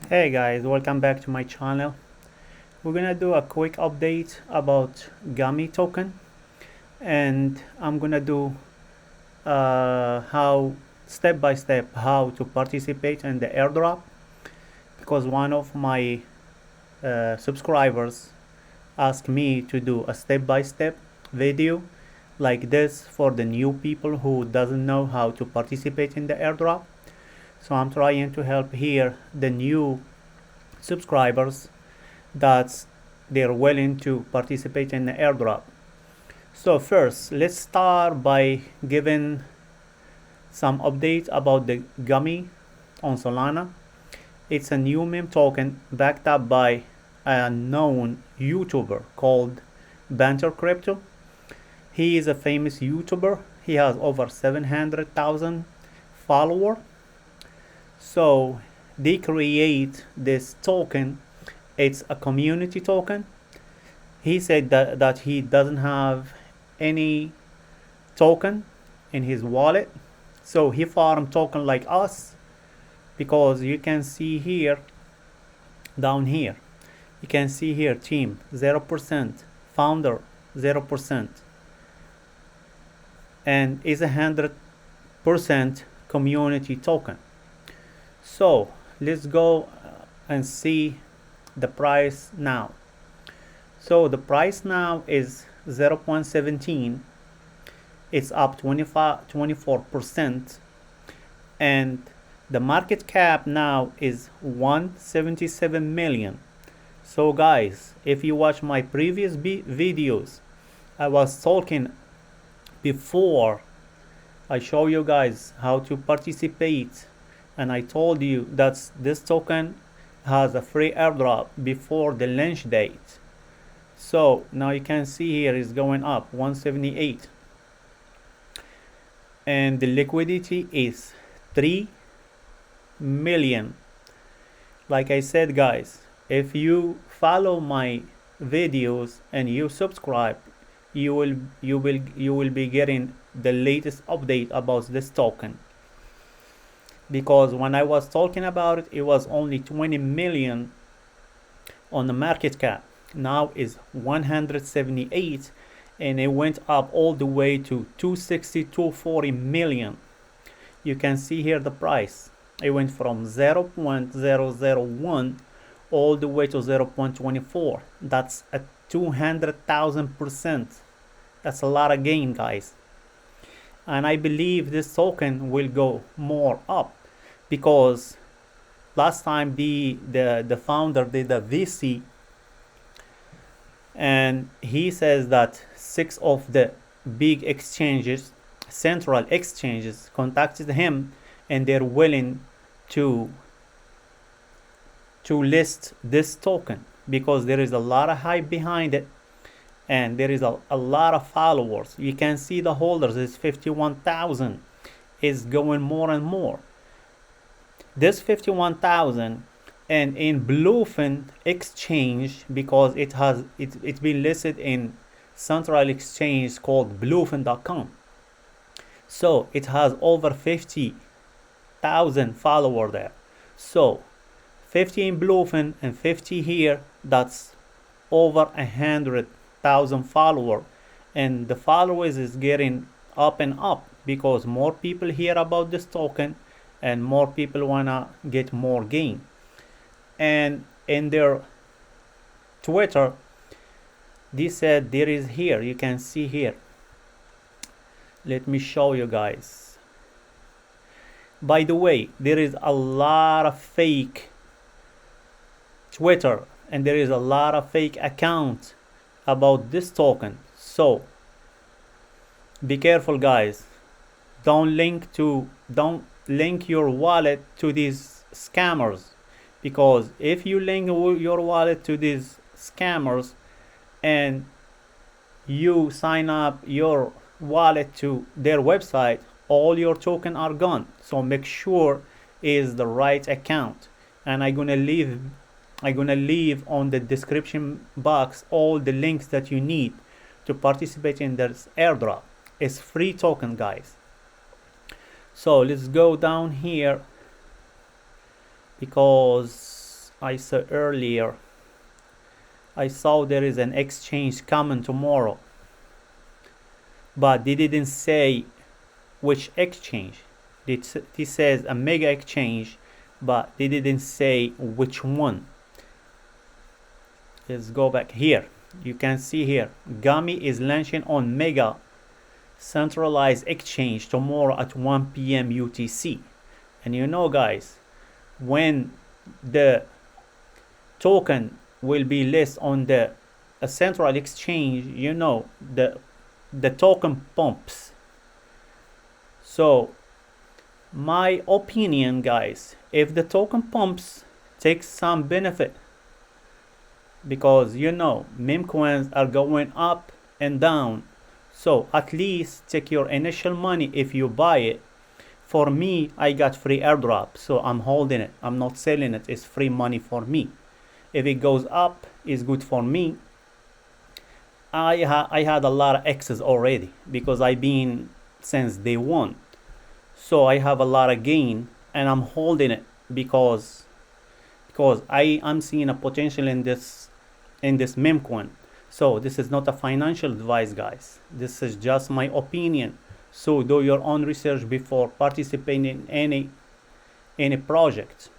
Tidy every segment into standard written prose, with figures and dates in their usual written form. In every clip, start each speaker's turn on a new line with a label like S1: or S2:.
S1: Hey guys, welcome back to my channel. We're gonna do a quick update about GUMMY token, and I'm gonna do how step by step how to participate in the airdrop, because one of my subscribers asked me to do a step by step video like this for the new people who doesn't know how to participate in the airdrop. So I'm trying to help here the new subscribers that they're willing to participate in the airdrop. So first, let's start by giving some updates about the GUMMY on Solana. It's a new meme token backed up by a known YouTuber called 𝗢𝗙𝗏𝗏𝗘. He is a famous YouTuber. He has over 700,000 followers. So they create this token. It's a community token. He said that he doesn't have any token in his wallet, so he farmed token like us, because you can see here, down here, you can see here team 0%, founder 0%, and is 100% community token. So let's go and see the price now. So the price now is 0.17. It's up 24%, and the market cap now is 177 million. So guys, if you watch my previous videos, I was talking before I show you guys how to participate, and I told you that this token has a free airdrop before the launch date. So now you can see here is going up 178, and the liquidity is 3 million. Like I said guys, if you follow my videos and you subscribe, you will be getting the latest update about this token, because when I was talking about it, it was only 20 million on the market cap. Now is 178, and it went up all the way to 260, 240 million. You can see here the price. It went from 0.001 all the way to 0.24. That's a 200,000%. That's a lot of gain, guys. And I believe this token will go more up, because last time the founder did a VC, and he says that 6 of the big exchanges, central exchanges, contacted him, and they're willing to list this token, because there is a lot of hype behind it, and there is a lot of followers. You can see the holders is 51,000. Is going more and more. This 51,000, and in Bluefin exchange, because it's been listed in central exchange called bluefin.com, so it has over 50,000 followers there. So 50 in Bluefin and 50 here, that's over 100,000 followers, and the followers is getting up and up, because more people hear about this token and more people wanna get more gain. And in their Twitter, they said there is here, you can see here, let me show you guys. By the way, there is a lot of fake Twitter, and there is a lot of fake accounts about this token, so be careful guys. Don't link your wallet to these scammers, because if you link your wallet to these scammers and you sign up your wallet to their website, all your tokens are gone. So make sure is the right account, and I'm gonna leave on the description box all the links that you need to participate in this airdrop. It's free token guys. So let's go down here, because I saw earlier, I saw there is an exchange coming tomorrow, but they didn't say which exchange. It says a mega exchange, but they didn't say which one. Let's go back here. You can see here, GUMMY is launching on mega centralized exchange tomorrow at 1 p.m. UTC. And you know, guys, when the token will be listed on the central exchange, you know, the token pumps. So my opinion, guys, if the token pumps, takes some benefit, because you know meme coins are going up and down. So at least take your initial money if you buy it. For me, I got free airdrop, so I'm holding it. I'm not selling it. It's free money for me. If it goes up, it's good for me. I had a lot of X's already because I've been since day one. So I have a lot of gain, and I'm holding it because I'm seeing a potential in this meme coin. So this is not a financial advice, guys. This is just my opinion. So do your own research before participating in any project.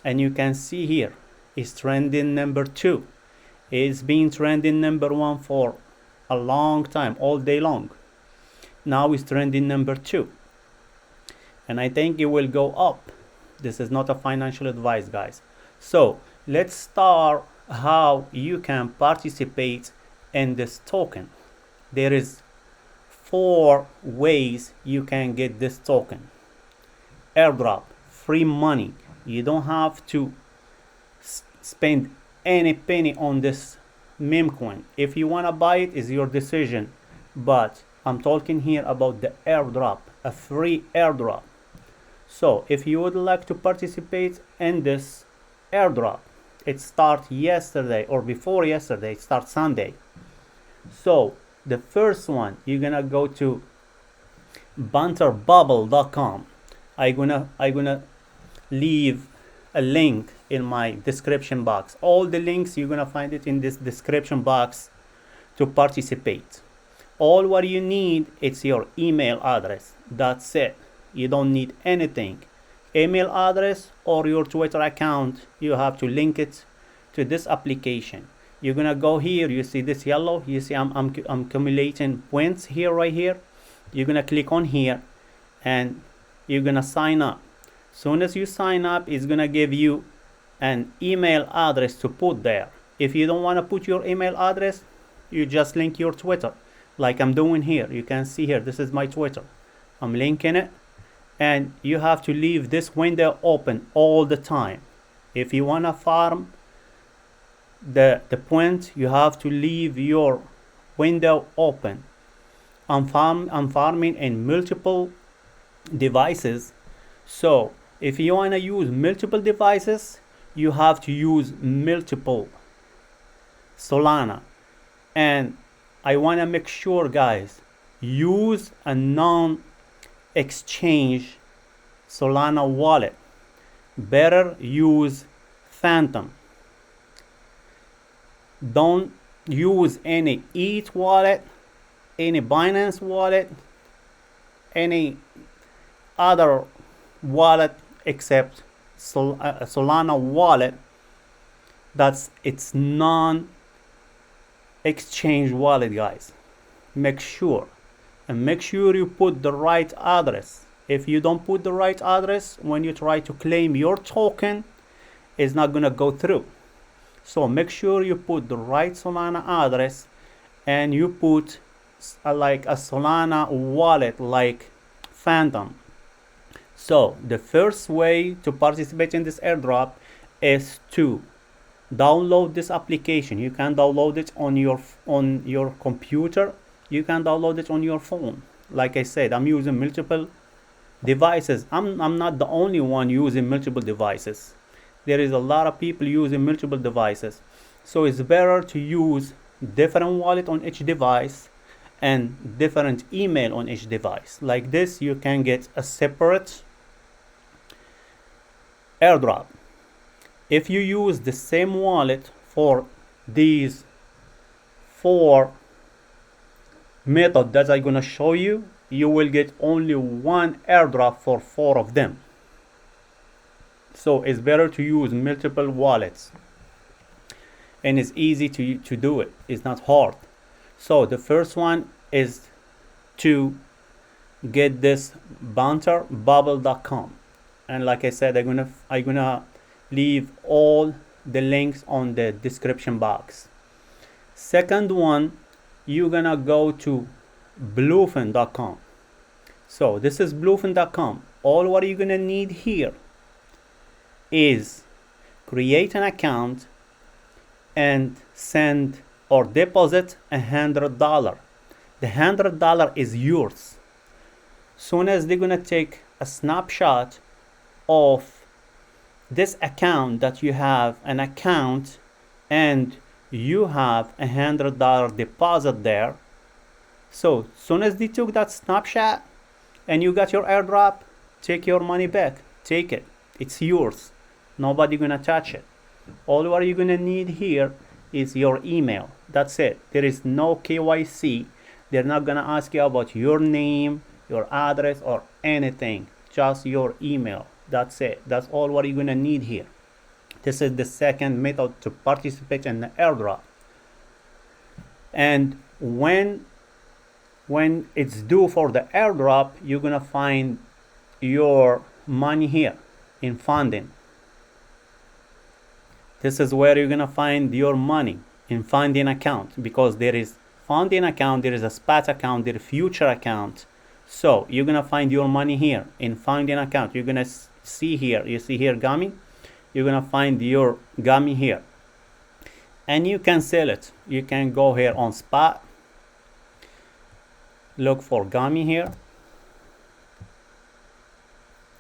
S1: And you can see here, it's trending number 2. It's been trending number 1 for a long time, all day long. Now it's trending number 2. And I think it will go up. This is not a financial advice, guys. So let's start how you can participate in this token. There is 4 ways you can get this token. Airdrop, free money. You don't have to spend any penny on this meme coin. If you want to buy it, is your decision. But I'm talking here about the airdrop, a free airdrop. So if you would like to participate in this airdrop, it starts yesterday or before yesterday. It starts Sunday. So the first one, you're gonna go to banterbubble.com. I'm gonna leave a link in my description box. All the links, you're gonna find it in this description box to participate. All what you need, it's your email address. That's it. You don't need anything. Email address or your Twitter account, you have to link it to this application. You're gonna go here, you see this yellow, you see I'm accumulating points here, right here. You're gonna click on here and you're gonna sign up. Soon as you sign up, it's gonna give you an email address to put there. If you don't want to put your email address, you just link your Twitter like I'm doing here. You can see here, this is my Twitter. I'm linking it, and you have to leave this window open all the time. If you want to farm the point, you have to leave your window open. I'm farming in multiple devices. So if you want to use multiple devices, you have to use multiple Solana. And I want to make sure, guys, use a non-exchange Solana wallet. Better use Phantom. Don't use any ETH wallet, any Binance wallet, any other wallet except Solana wallet. That's its non-exchange wallet, guys. Make sure you put the right address. If you don't put the right address, when you try to claim your token, it's not gonna go through. So make sure you put the right Solana address, and you put like a Solana wallet like Phantom. So the first way to participate in this airdrop is to download this application. You can download it on your computer. You can download it on your phone. Like I said, I'm using multiple devices. I'm not the only one using multiple devices. There is a lot of people using multiple devices. So it's better to use different wallet on each device and different email on each device. Like this, you can get a separate airdrop. if you use the same wallet for these 4 methods that I'm gonna show you, you will get only 1 airdrop for 4 of them. So it's better to use multiple wallets, and it's easy to do it. It's not hard. So the first one is to get this 𝗢𝗙𝗙𝗪.com, and like I said, I'm gonna leave all the links on the description box. Second one, you're gonna go to bluefin.com. So this is bluefin.com. All what you're gonna need here is create an account and send or deposit $100. The $100 is yours. Soon as they're gonna take a snapshot of this account, that you have an account and you have $100 deposit there. So soon as they took that snapshot and you got your airdrop, take your money back. Take it. It's yours. Nobody gonna touch it. All what you're gonna need here is your email. That's it. There is no KYC. They're not gonna ask you about your name, your address, or anything. Just your email. That's it. That's all what you're gonna need here. This is the second method to participate in the airdrop. And when it's due for the airdrop, you're gonna find your money here in funding. This is where you're gonna find your money, in funding account, because there is funding account, there is a SPAT account, there is future account. So you're gonna find your money here in funding account. You're gonna see here, you see here GUMMY, you're gonna find your GUMMY here, and you can sell it. You can go here on SPAT, look for GUMMY here,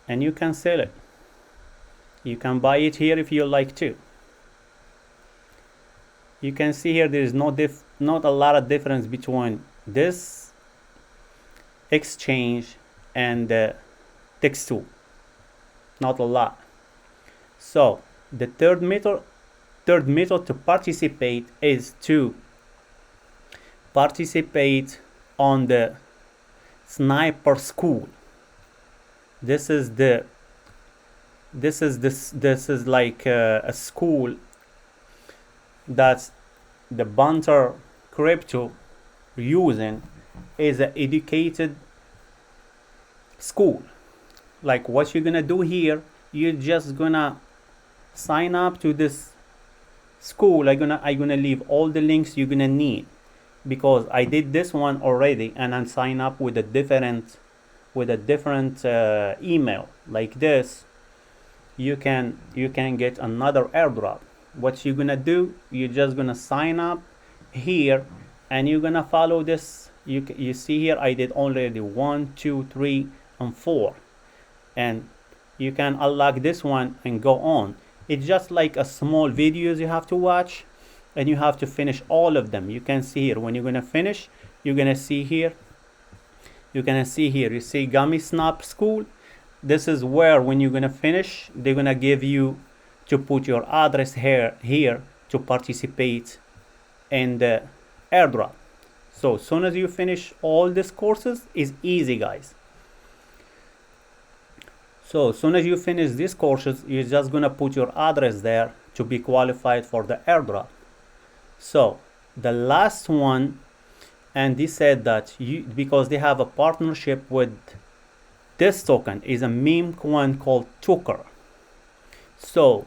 S1: and you can sell it. You can buy it here if you like to. You can see here there is not a lot of difference between this exchange and the 𝗕𝗘𝗪. Not a lot. So the third method to participate is to participate on the sniper school. This is like a school that the bunter crypto using, is an educated school. Like what you're gonna do here, you're just gonna sign up to this school. I'm gonna leave all the links you're gonna need, because I did this one already and I'm signed up with a different email. Like this, you can get another airdrop. What you're gonna do, you're just gonna sign up here and you're gonna follow this. You see here I did already 1, 2, 3, and 4, and you can unlock this one and go on. It's just like a small videos you have to watch, and you have to finish all of them. You can see here when you're gonna finish, you're gonna see here, you see GUMMY Snap School. This is where when you're gonna finish, they're gonna give you to put your address here to participate in the airdrop. So as soon as you finish all these courses, is easy, guys. So as soon as you finish these courses, you're just gonna put your address there to be qualified for the airdrop. So the last one, and they said that because they have a partnership with this token, is a meme coin called 𝗬𝗙. So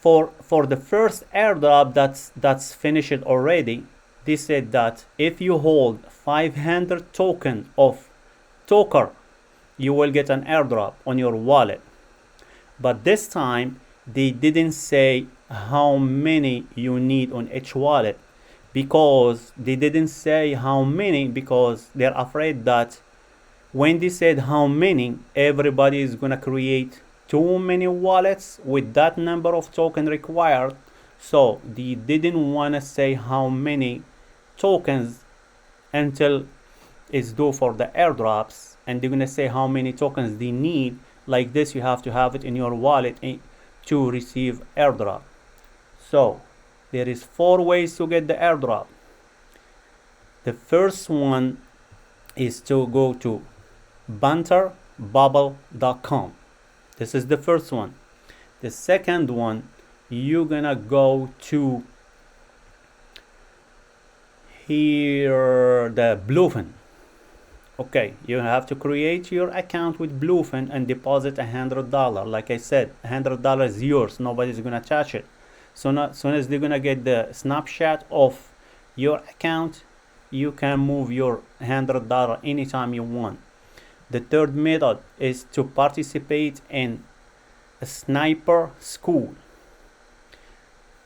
S1: for the first airdrop that's finished already, they said that if you hold 500 tokens of 𝗬𝗙, you will get an airdrop on your wallet. But this time they didn't say how many you need on each wallet, because they didn't say how many, because they're afraid that when they said how many, everybody is gonna create too many wallets with that number of tokens required. So they didn't want to say how many tokens until it's due for the airdrops, and they're gonna say how many tokens they need. Like this, you have to have it in your wallet to receive airdrop. So there is 4 ways to get the airdrop. The first one is to go to banterbubble.com. This is the first one. The second one, you're gonna go to here, the Bluefin. Okay, you have to create your account with Bluefin and deposit $100. Like I said, $100 is yours. Nobody's gonna touch it. So as soon as they're gonna get the snapshot of your account, you can move your $100 anytime you want. The third method is to participate in a sniper school.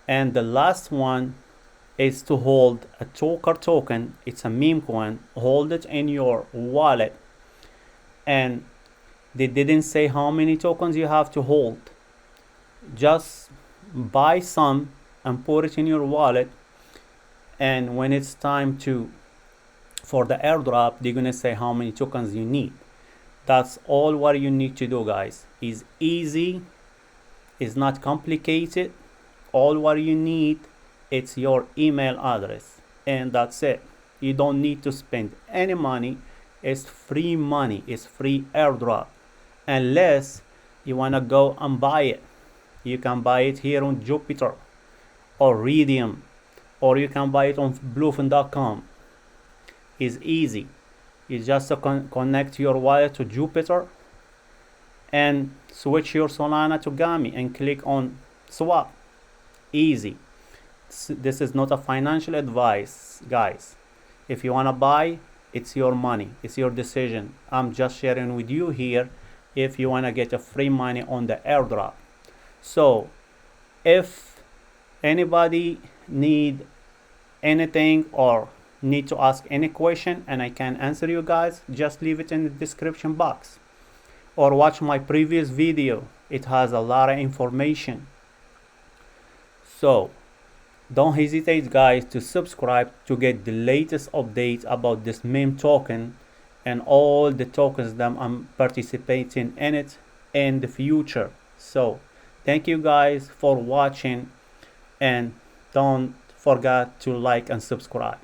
S1: And the last one is to hold a Toker token. It's a meme coin. Hold it in your wallet. And they didn't say how many tokens you have to hold. Just buy some and put it in your wallet. And when it's time for the airdrop, they're gonna say how many tokens you need. That's all what you need to do, guys. It's easy. It's not complicated. All what you need, it's your email address, and that's it. You don't need to spend any money. It's free money. It's free airdrop, unless you wanna go and buy it. You can buy it here on Jupiter or Redium, or you can buy it on bluefin.com. It's easy. You just connect your wallet to Jupiter and switch your Solana to GUMMY and click on swap. Easy. This is not a financial advice, guys. If you want to buy, it's your money. It's your decision. I'm just sharing with you here if you want to get a free money on the airdrop. So if anybody need anything or need to ask any question and I can answer you guys, just leave it in the description box or watch my previous video. It has a lot of information. So don't hesitate, guys, to subscribe to get the latest updates about this meme token and all the tokens that I'm participating in it in the future. So thank you guys for watching, and don't forget to like and subscribe.